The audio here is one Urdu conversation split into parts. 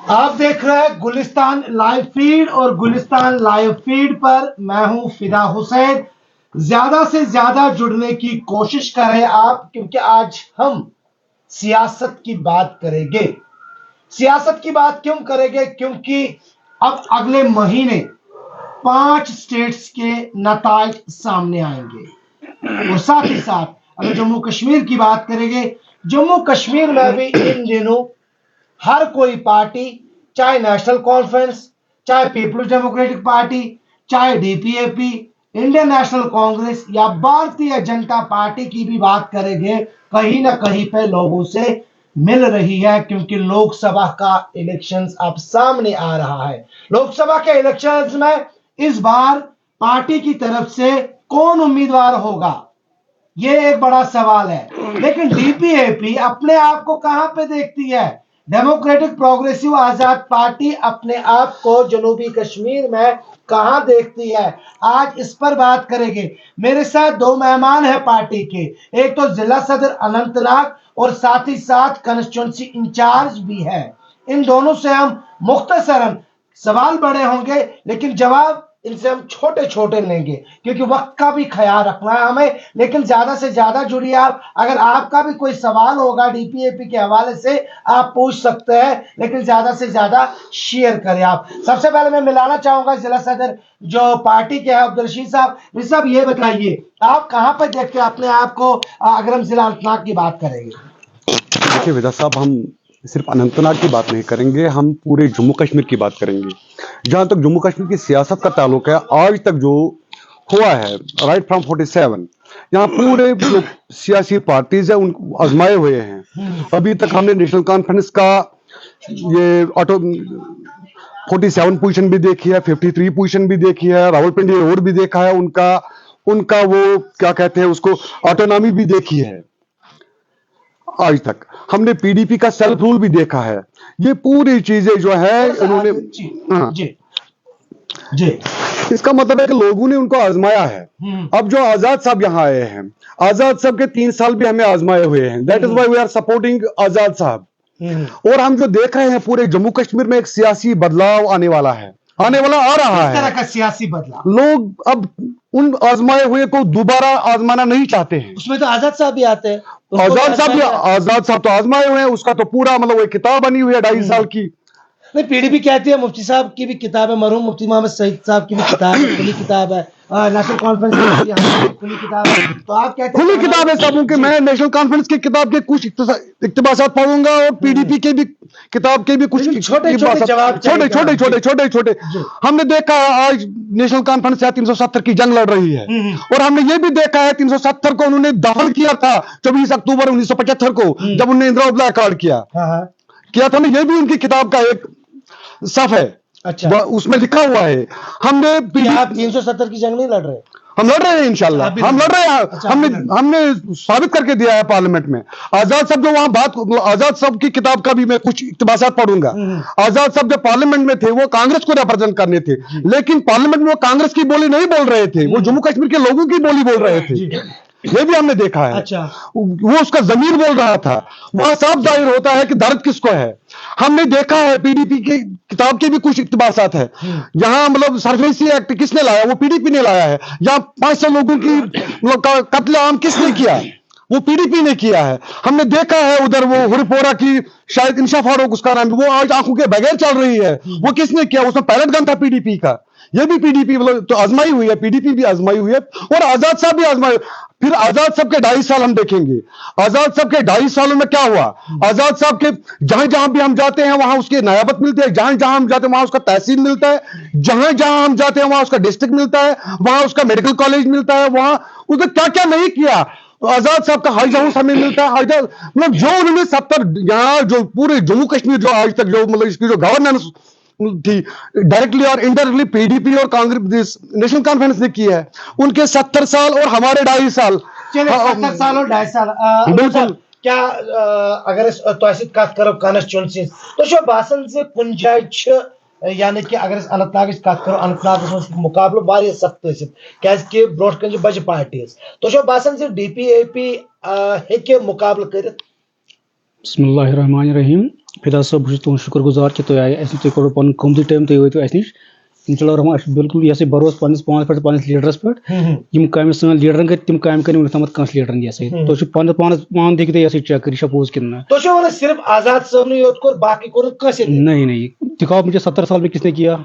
آپ دیکھ رہے ہیں گلستان لائیو فیڈ اور گلستان لائیو فیڈ پر میں ہوں فدا حسین. زیادہ سے زیادہ جڑنے کی کوشش کریں آپ, کیونکہ آج ہم سیاست کی بات کریں گے. سیاست کی بات کیوں کریں گے؟ کیونکہ اب اگلے مہینے 5 اسٹیٹس کے نتائج سامنے آئیں گے, اور ساتھ ہی ساتھ اگر جموں کشمیر کی بات کریں گے, جموں کشمیر میں بھی ان دنوں ہر کوئی پارٹی, چاہے نیشنل کانفرنس, چاہے پیپلز ڈیموکریٹک پارٹی, چاہے ڈی پی اے پی, انڈین نیشنل کانگریس یا بھارتیہ جنتا پارٹی کی بھی بات کریں گے, کہیں نہ کہیں پہ لوگوں سے مل رہی ہے. کیونکہ لوک سبھا کا الیکشنز اب سامنے آ رہا ہے. لوک سبھا کے الیکشنز میں اس بار پارٹی کی طرف سے کون امیدوار ہوگا, یہ ایک بڑا سوال ہے. لیکن ڈی پی اے پی اپنے آپ کو کہاں پہ دیکھتی ہے؟ ڈیموکریٹک پروگریسو آزاد پارٹی اپنے آپ کو جنوبی کشمیر میں کہاں دیکھتی ہے؟ آج اس پر بات کریں گے. میرے ساتھ 2 مہمان ہیں پارٹی کے, ایک تو ضلع صدر اننت ناگ اور ساتھ ہی ساتھ کنسٹیچوئنسی انچارج بھی ہے. ان دونوں سے ہم مختصراً سوال بڑے ہوں گے, لیکن جواب ان سے ہم چھوٹے چھوٹے لیں گے, کیونکہ وقت کا بھی خیال رکھنا ہے ہمیں. لیکن زیادہ سے زیادہ جڑیے آپ. اگر آپ کا بھی کوئی سوال ہوگا ڈی پی اے پی کے حوالے سے, آپ پوچھ سکتے ہیں, لیکن زیادہ سے زیادہ شیئر کریں آپ. سب سے پہلے میں ملانا چاہوں گا ضلع صدر جو پارٹی کے ہیں عبدالرشید صاحب. رشید صاحب یہ بتائیے, آپ کہاں پر دیکھتے ہیں اپنے آپ کو اگر ہم ضلع اننت ناگ کی بات کریں گے؟ دیکھیے ودا صاحب, ہم صرف اننت ناگ کی بات نہیں کریں گے, ہم پورے جموں کشمیر کی بات کریں گے. جہاں تک جموں کشمیر کی سیاست کا تعلق ہے, آج تک جو ہوا ہے رائٹ فرام 47, یہاں پورے جو سیاسی پارٹیز ہیں ان کو آزمائے ہوئے ہیں. ابھی تک ہم نے نیشنل کانفرنس کا یہ 47 پوزیشن بھی دیکھی ہے, 53 پوزیشن بھی دیکھی ہے, راولپنڈی روڈ بھی دیکھا ہے, ان کا وہ کیا کہتے ہیں اس کو آٹونامی بھی دیکھی ہے. آج تک ہم نے پی ڈی پی کا سیلف رول بھی دیکھا ہے. یہ پوری چیزیں جو ہے انہوں نے, اس کا مطلب ہے کہ لوگوں نے ان کو آزمایا ہے. اب جو آزاد صاحب یہاں آئے ہیں, آزاد صاحب کے 3 سال بھی ہمیں آزمائے ہوئے ہیں. That is why we are supporting Azad Sahab. اور ہم جو دیکھ رہے ہیں پورے جموں کشمیر میں ایک سیاسی بدلاؤ آنے والا ہے, آ رہا ہے. طرح کا سیاسی بدلاؤ لوگ اب ان آزمائے ہوئے کو دوبارہ آزمانا نہیں چاہتے ہیں. اس میں تو آزاد صاحب بھی آتے ہیں. آزاد صاحب تو آزمائے ہوئے ہیں, اس کا تو پورا مطلب ایک کتاب بنی ہوئی ہے 2.5 سال کی. نہیں, پی ڈی پی کہتی ہے, مفتی صاحب کی بھی کتاب ہے, مرحوم مفتی محمد سعید صاحب کی بھی کتاب ہے, کھلی کتاب ہے, نیشنل کانفرنس کی کھلی کتاب ہے. تو آپ کہتے ہیں کھلی کتاب ہے سب کہ میں نیشنل کانفرنس کی کتاب کے کچھ اقتباسات پڑھوں گا, اور پی ڈی پی کے بھی کتاب کے بھی کچھ چھوٹے. ہم نے دیکھا ہے آج نیشنل کانفرنس 370 کی جنگ لڑ رہی ہے, اور ہم نے یہ بھی دیکھا ہے 370 کو انہوں نے داخل کیا تھا 24 اکتوبر 1975 کو, جب انہوں نے اندرا ابلا کارڈ کیا تھا. یہ بھی ان کی کتاب کا ایک صف ہے. اچھا, اس میں لکھا ہوا ہے. ہم نے 370 کی جنگ نہیں لڑ رہے, ہم لڑ رہے ہیں انشاءاللہ, ہم لڑ رہے ہیں. ہم نے ثابت کر کے دیا ہے پارلیمنٹ میں. آزاد صاحب جو وہاں آزاد صاحب کی کتاب کا بھی میں کچھ اقتباسات پڑھوں گا. آزاد صاحب جو پارلیمنٹ میں تھے وہ کانگریس کو ریپرزینٹ کرنے تھے, لیکن پارلیمنٹ میں وہ کانگریس کی بولی نہیں بول رہے تھے, وہ جموں کشمیر کے لوگوں کی بولی بول رہے تھے. یہ بھی ہم نے دیکھا ہے. وہ اس کا ضمیر بول رہا تھا. وہاں صاف ظاہر ہوتا ہے کہ درد کس کو ہے. ہم نے دیکھا ہے پی ڈی پی کی کتاب کے بھی کچھ اقتباسات ہیں. یہاں مطلب سرفیسی ایکٹ کس نے لایا؟ وہ پی ڈی پی نے لایا ہے. یہاں 500 لوگوں کی قتل عام کس نے کیا؟ وہ پی ڈی پی نے کیا ہے. ہم نے دیکھا ہے ادھر وہ ہریپورہ کی شاید انشا فاروق اس کا نام, وہ آج آنکھوں کے بغیر چل رہی ہے. وہ کس نے کیا؟ اس میں پیلٹ گن تھا پی ڈی پی کا. یہ بھی پی ڈی پی تو آزمائی ہوئی ہے, پی ڈی پی بھی آزمائی ہوئی ہے, اور آزاد صاحب بھی آزمائے. پھر آزاد صاحب کے 2.5 سال ہم دیکھیں گے. آزاد صاحب کے 2.5 سالوں میں کیا ہوا؟ آزاد صاحب کے جہاں بھی ہم جاتے ہیں وہاں اس کی نیابت ملتی ہے, جہاں ہم جاتے ہیں وہاں اس کا تحصیل ملتا ہے, جہاں ہم جاتے ہیں وہاں اس کا ڈسٹرکٹ ملتا ہے, وہاں اس کا میڈیکل کالج ملتا ہے, وہاں اس نے کیا کیا نہیں کیا. آزاد صاحب کا ہائی ہاؤس ہمیں ملتا ہے. مطلب جو انہوں نے 70 یہاں جو پورے جموں کشمیر جو آج تک جو مطلب اس کی جو گورننس تھی ڈائریکٹلی اور انڈائریکٹلی پی ڈی پی اور کانگریس نیشنل کانفرنس نے کی ہے, ان کے 70 سال اور ہمارے 2.5 سال. 70 سال اور 2.5 سال. بالکل. کیا اگر تو کت کرو کانسٹیچوئنسی تو باسان سے کن جائے یعنی کہ اگر اننت ناگچ کت کرو, اننت ناگس مز مقابلہ واریاہ سخت کی برو کن بجہ پارٹیز, تو باسان ڈی پی اے پی ہیکہ مقابلہ کرت؟ بسم اللہ الرحمن الرحیم. فدا صٲب بہٕ چھُس تُہُنٛد شُکر گُزار کہِ تُہۍ آیہِ اَسہِ تُہۍ کوٚروٕ پَنُن قۭمتی ٹایم تُہۍ وٲتِو اَسہِ نِش اِنشاء اللہ رحمان اَسہِ چھُ بِلکُل یہِ ہسا بروسہٕ پَنٕنِس پانَس پٮ۪ٹھ پَنٕنِس لیٖڈرَس پٮ۪ٹھ یِم کامہِ سٲنۍ لیٖڈرَن کٔرۍ تِم کامہِ کٔرۍ وٕنیُک تامَتھ کٲنٛسہِ لیٖڈرَن یہِ ہسا تُہۍ چھِو پانہٕ تہِ ہیٚکِو تُہۍ یہِ ہسا چیک کٔرِتھ یہِ چھا پوٚز کِنہٕ نہ تو چھو ونان صرف آزاد صاحب نے یوت کوٚر باقی کوٚر نہٕ کٲنٛسے تہِ نہیں نہیں دکھاؤ مجھے 70 سال میں کس نے کیا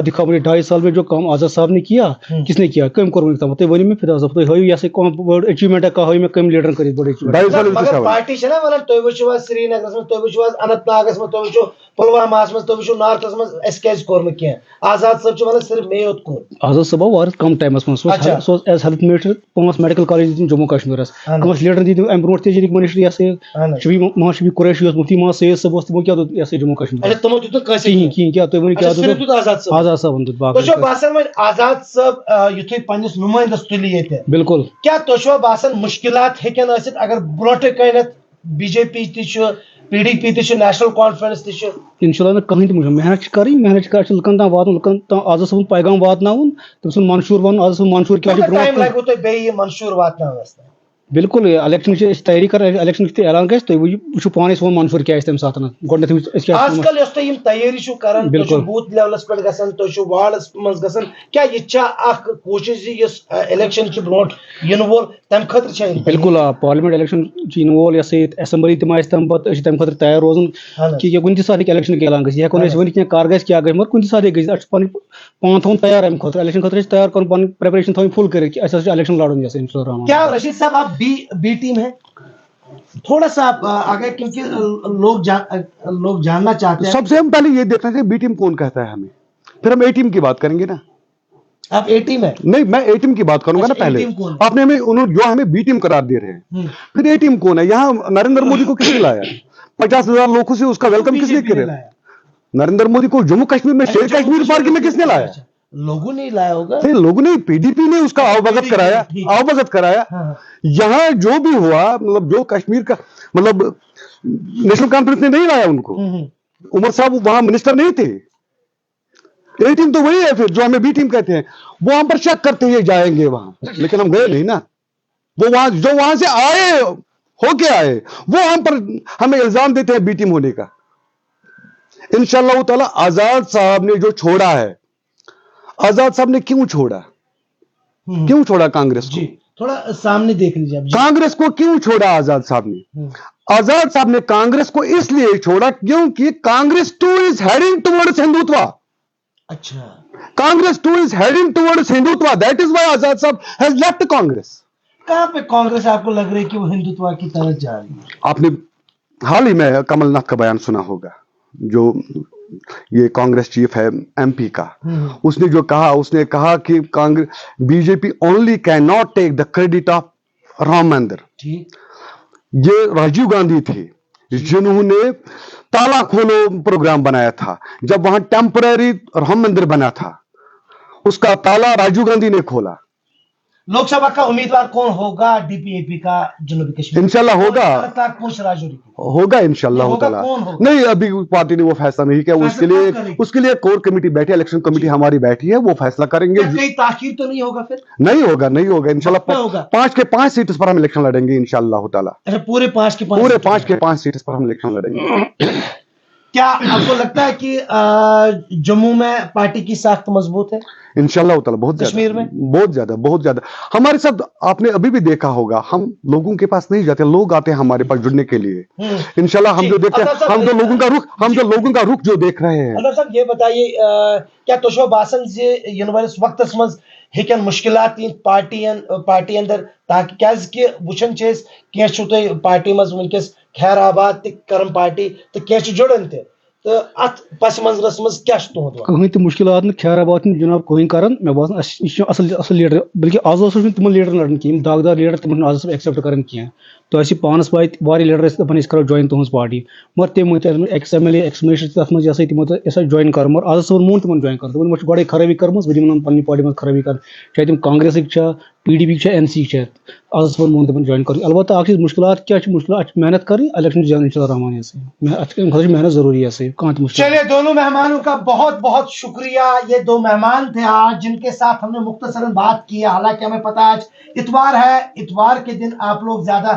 دکھاؤ مجھے 2.5 سال میں جو کام آزاد صاحب نے کیا کس نے کیا کم کوٚر وٕنیُک تامَتھ تُہۍ ؤنِو مےٚ فدا صٲب تُہۍ ہٲیِو یہِ ہسا بٔڑ اچیٖومنٹ کانٛہہ ہٲیِو مےٚ کٔمۍ لیٖڈرَن کٔرِتھ بٔڑ اچیٖومنٹ مگر پارٹی چھےٚ نا وَنان تُہۍ وٕچھِو حظ سرینگرَس منٛز تُہۍ وٕچھِو حظ اننت ناگَس منٛز تُہۍ وٕچھِو پُلواماہَس منٛز تُہۍ وٕچھِو نارتھَس منٛز اَسہِ کیازِ کوٚر نہٕ کینٛہہ آزاد صٲب چھُ وَنان صرف مے یوت کوٚر آزاد صٲب آو واریاہ کم ٹایمَس منٛز سُہ اوس as health minister 5 medical college دِتِم جموں کشمیٖرَس کٲنٛسہِ لیٖڈرَن دِتِم اَمہِ برونٛٹھ تہِ ییٚتِکۍ منسٹر یہِ ہسا محمد شفیع قریشی اوس مفتی محمد سید صٲب اوس تِمو کیٛاہ دیُت یہِ ہسا جموں کشمیٖر تِمو دیُت نہٕ کٲنٛسے کِہیٖنۍ کیٛاہ تُہۍ ؤنِو کیٛاہ دیُت آزاد صٲبن دیُت تۄہہِ چھو باسان وۄنۍ آزاد صٲب یِتھُے پنٛنِس نُمٲیندَس تُلہِ ییٚتہِ بالکل کیٛاہ تۄہہِ چھوا باسان مُشکلات ہیٚکن ٲسِتھ اگر برونٛٹھٕے کَنٮ۪تھ بی جے پی تہِ چھُ پی ڈی پی تہِ چھُ نیشنل کانفرنس تہِ چھُ انشاء اللہ نہٕ کٕہٕنۍ تہِ مُشکل محنت چھِ کَرٕنۍ محنت چھِ کَرٕنۍ لُکن تام واتُن لُکن تام آزاد صٲبُن پیغام واتناوُن تٔمۍ سُنٛد منشوٗر وَنُن آزاد صٲبُن منشوٗر کیٛاہ چھُ ٹایم برونٛٹھ لگوٕ تۄہہِ بیٚیہِ یہِ منشوٗر واتناونَس تام بالکل الیکشن چھِ أسۍ تیٲری کران الیکشن یُتھُے اعلان گژھِ تُہۍ وٕچھِو پانے سون منشوٗر کیٛاہ آسہِ تَمہِ ساتہٕ گۄڈٕنیتھٕے أسۍ کیٛاہ آز کل یۄس تُہۍ یِم تیٲری چھِو کران تُہۍ چھِو بوٗتھ لیولس پٮ۪ٹھ گژھان تُہۍ چھِو واڑس منٛز گژھان کیٛاہ یہِ چھا اکھ کوٗشش زِ یُس الیکشن چھُ برونٛٹھ یِنہٕ وول تَمہِ خٲطرٕ چھا بالکل آ پارلِمینٹ الیکشن چھُ یِنہٕ وول یہِ ہسا ییٚتہِ ایسمبلی تِم آسہِ تَمہِ پتہٕ أسۍ چھِ تَمہِ خٲطرٕ تیار روزُن کہِ کُنہِ تہِ ساتہٕ ہیٚکہِ الیکشن اعلان گٔژھِتھ یہِ ہٮ۪کو نہٕ أسۍ ؤنِتھ کینٛہہ کر گژھِ کیٛاہ گژھِ مگر کُنہِ تہِ ساتہٕ ہیٚکہِ گٔژھِتھ اَسہِ چھُ پَنٕنۍ پان تھاوُن تیار اَمہِ خٲطرٕ الیکشن خٲطرٕ چھِ تیار کَرُن پَنٕنۍ پریپریشن تھاوٕنۍ فُل کٔرِتھ کہِ اَسہِ ہسا چھُ الیکشن لڑُن یہِ انشاء اللہ کیا رشید صاحب آپ بی ٹیم ہیں تھوڑا سا اگر کیونکہ لوگ جاننا چاہتے ہیں سب سے ہم پہلے یہ دیکھنا چاہیے بی ٹیم کون کہتا ہے ہمیں پھر ہم اے ٹیم کی بات کریں گے نا آپ اے ٹیم ہے نہیں میں اے ٹیم کی بات کروں گا نا پہلے آپ نے جو ہمیں بی ٹیم قرار دے رہے ہیں پھر اے ٹیم کون ہے یہاں نریندر مودی کو کس نے لایا 50,000 لوگوں سے اس کا ویلکم کس نے کیا نریندر مودی کو جموں کشمیر میں شیر کشمیر پارٹی میں کس نے لایا لوگوں نے لایا ہوگا لوگوں نے پی ڈی پی نے اس کا آوبگت کرایا یہاں جو بھی ہوا مطلب جو کشمیر کا مطلب نیشنل کانفرنس نے نہیں لایا ان کو عمر صاحب وہاں منسٹر نہیں تھے اے ٹیم تو وہی ہے پھر جو ہمیں بی ٹیم کہتے ہیں وہ ہم پر شک کرتے ہیں جائیں گے وہاں لیکن ہم گئے نہیں نا وہ وہاں سے آئے ہو کے آئے وہ ہم پر ہمیں الزام دیتے ہیں بی ٹیم ہونے کا انشاءاللہ تعالی آزاد صاحب نے جو چھوڑا ہے آزاد صاحب نے کیوں چھوڑا کانگریس کو تھوڑا سامنے دیکھ لیجیے کانگریس کو کیوں چھوڑا آزاد صاحب نے آزاد صاحب نے کانگریس کو اس لیے چھوڑا کیونکہ Congress too is heading towards Hindutva اچھا Congress too is heading towards Hindutva that is why Azad Sahab has left Congress کہاں پہ کانگریس آپ کو لگ رہی ہے کہ وہ ہندوتوا کی طرف جا رہی ہے آپ نے حال ہی میں کمل ناتھ کا بیان سنا ہوگا جو یہ کانگریس چیف ہے ایم پی کا اس نے کہا کہ B J P only can not take the credit of Ram مندر یہ راجیو گاندھی تھے جنہوں نے تالا کھولو پروگرام بنایا تھا جب وہاں ٹیمپرری رام مندر بنا تھا اس کا تالا راجیو گاندھی نے کھولا لوک سبھا کا امیدوار کون ہوگا ڈی پی اے پی کا جنوبی کشمیر انشاءاللہ ہوگا انشاءاللہ تعالیٰ نہیں ابھی پارٹی نے وہ فیصلہ نہیں کیا اس کے لیے کور کمیٹی بیٹھی الیکشن کمیٹی ہماری بیٹھی ہے وہ فیصلہ کریں گے کوئی تاخیر تو نہیں ہوگا پھر نہیں ہوگا انشاءاللہ 5 کے 5 سیٹس پر ہم الیکشن لڑیں گے انشاءاللہ تعالیٰ پورے 5 کے 5 سیٹس پر ہم الیکشن لڑیں گے کیا آپ کو لگتا ہے کہ جموں میں پارٹی کی ساخت مضبوط ہے انشاءاللہ تعالیٰ بہت زیادہ ہمارے ساتھ آپ نے ابھی بھی دیکھا ہوگا ہم لوگوں کے پاس نہیں جاتے لوگ آتے ہیں ہمارے پاس جڑنے کے لیے انشاءاللہ ہم جو دیکھتے ہیں ہم جو لوگوں کا رخ جو دیکھ رہے ہیں اللہ صاحب یہ بتائیے کیا تشو باسان ین والس وقتس مز ہیکن مشکلات پارٹی اندر تاکہ کیازکہ وچھان کی تھی پارٹی مز ونکس خیر آباد کرن پارٹی تو کی جڑن تہ تو ات پس منظرس مز کیا تہد کہیں تہ مشکلات خیر آباد جناب کہیں کران مے باسان اصل لیڈر بلکہ آزاد صاحب تم لیڈر لڑن کی داغدار لیڈر تم آزاد صاحب ایکسیپٹ کران کی تو اسی پانس پائی واری لیڈر دپان اس کرو جوائن تہذ پارٹی مگر تم ex M L A ex minister تر مجھ یہ تمو اسا جوائن کر مگر آزاد صاحب مون تم جوائن کر تمہ گۄڈے خرابی کرم بہت پنہ پارٹی من خرابی کر چاہے تم کانگریسک P D P N C آزاد صاحب مون تم جوائن کر البتہ اخ مشکلات کیا مشکلات محنت کریں الیکشن جان ان شاء اللہ رحمان محنت ضروری ہے کہاں چلیے دونوں مہمانوں کا بہت بہت شکریہ یہ 2 مہمان تھے آج جن کے ساتھ ہم نے مختصراً بات کی حالانکہ ہمیں پتہ آج اتوار ہے اتوار کے دن آپ لوگ زیادہ